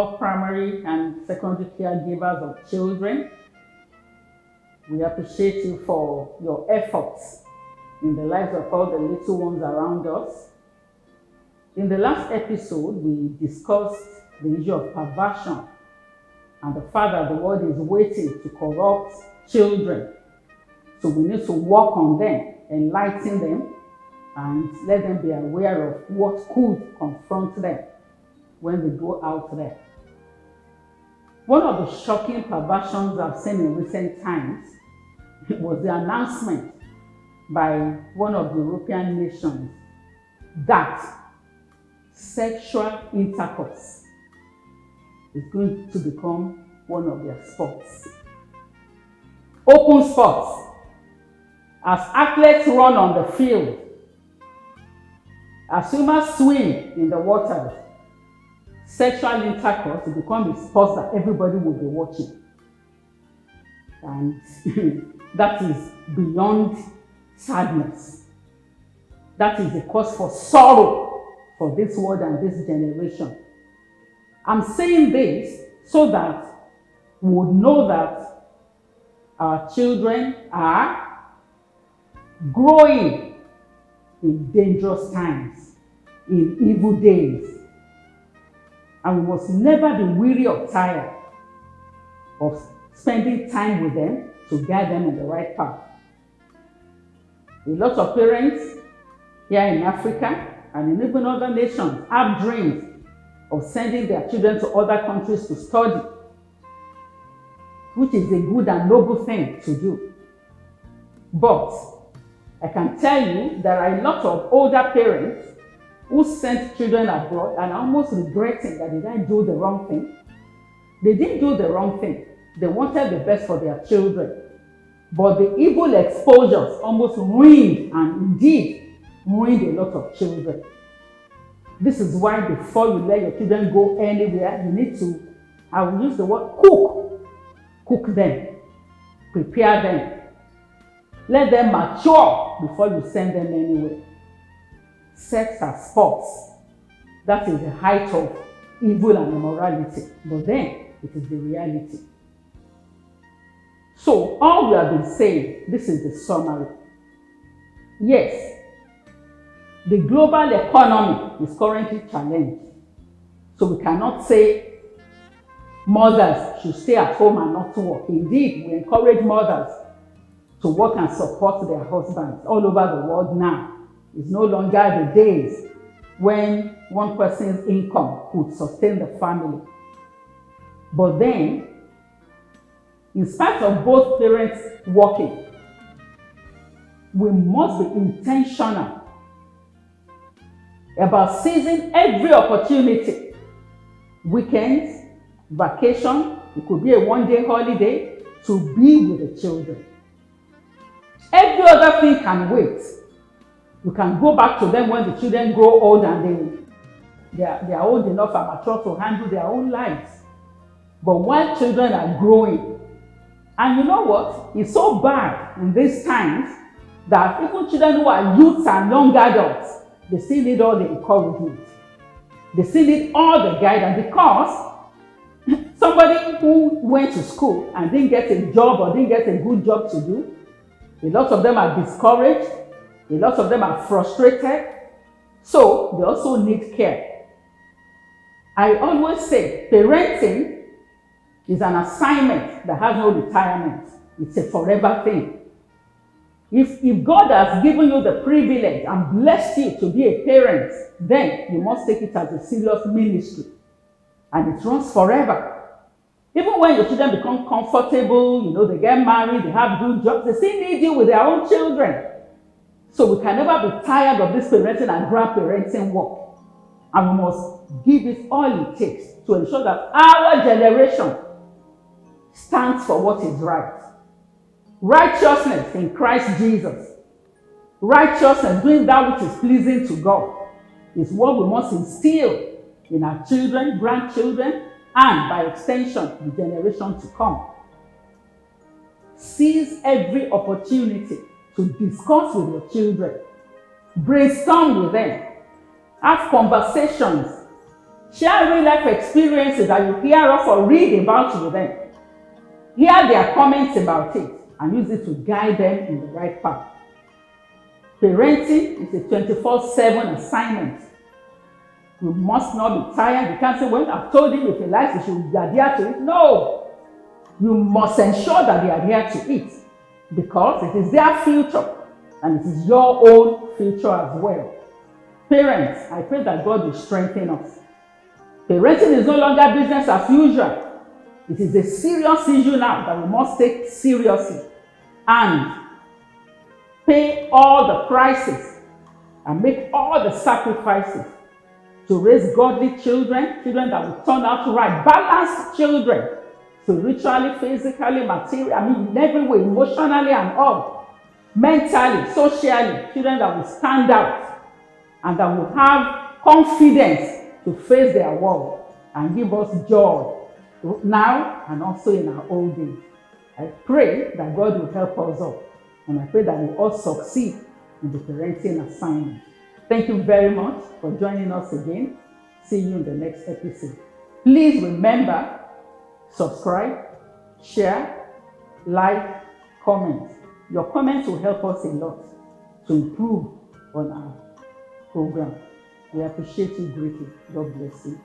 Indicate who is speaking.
Speaker 1: all primary and secondary caregivers of children. We appreciate you for your efforts in the lives of all the little ones around us. In the last episode, we discussed the issue of perversion and the fact that the world is waiting to corrupt children. So we need to work on them, enlighten them, and let them be aware of what could confront them when they go out there. One of the shocking perversions I've seen in recent times was the announcement by one of the European nations that sexual intercourse is going to become one of their sports. Open sports. As athletes run on the field, as swimmers swim in the waters, sexual intercourse will become a sport that everybody will be watching. And that is beyond sadness. That is a cause for sorrow for this world and this generation. I'm saying this so that we would know that our children are growing in dangerous times, in evil days. And we must never be weary or tired of spending time with them to guide them in the right path. A lot of parents here in Africa and in even other nations have dreams of sending their children to other countries to study, which is a good and noble thing to do. But I can tell you there are a lot of older parents who sent children abroad and are almost regretting that they didn't do the wrong thing. They didn't do the wrong thing. They wanted the best for their children. But the evil exposures almost ruined and indeed ruined a lot of children. This is why before you let your children go anywhere, you need to, I will use the word cook. Cook them. Prepare them. Let them mature before you send them anywhere. Sex as sports. That is the height of evil and immorality. But then, it is the reality. So, all we have been saying, this is the summary. Yes, the global economy is currently challenged. So we cannot say mothers should stay at home and not work. Indeed, we encourage mothers to work and support their husbands all over the world now. It's no longer the days when one person's income could sustain the family. But then, in spite of both parents working, we must be intentional about seizing every opportunity. Weekends, vacation, it could be a one-day holiday, to be with the children. Every other thing can wait. You can go back to them when the children grow old and they are old enough and mature to handle their own lives. But while children are growing, and you know what? It's so bad in these times that even children who are youths and young adults, they still need all the encouragement. They still need all the guidance, because somebody who went to school and didn't get a job or didn't get a good job to do, a lot of them are discouraged, a lot of them are frustrated, so they also need care. I always say parenting is an assignment that has no retirement. It's a forever thing. If God has given you the privilege and blessed you to be a parent, then you must take it as a serious ministry. And it runs forever. Even when your children become comfortable, they get married, they have good jobs, they still need you with their own children. So we can never be tired of this parenting and grandparenting work. And we must give it all it takes to ensure that our generation stands for what is right. Righteousness in Christ Jesus. Righteousness, doing that which is pleasing to God, is what we must instill in our children, grandchildren, and by extension, the generation to come. Seize every opportunity to discuss with your children. Brainstorm with them. Have conversations Share real life experiences that you hear of or read about with them. Hear their comments about it and use it to guide them in the right path. Parenting is a 24/7 assignment. You must not be tired. You can't say, well, I've told him if he likes, he should adhere to it. No. You must ensure that they adhere to it because it is their future and it is your own future as well. Parents, I pray that God will strengthen us. Parenting is no longer business as usual. It is a serious issue now that we must take seriously and pay all the prices and make all the sacrifices to raise godly children, children that will turn out right, balanced children, spiritually, physically, materially, in every way, emotionally and all, mentally, socially, children that will stand out and that will have confidence to face their world and give us joy now and also in our old age. I pray that God will help us all, and I pray that we all succeed in the parenting assignment. Thank you very much for joining us again. See you in the next episode. Please remember, subscribe, share, like, comment. Your comments will help us a lot to improve on our program. We appreciate you greatly. God bless you.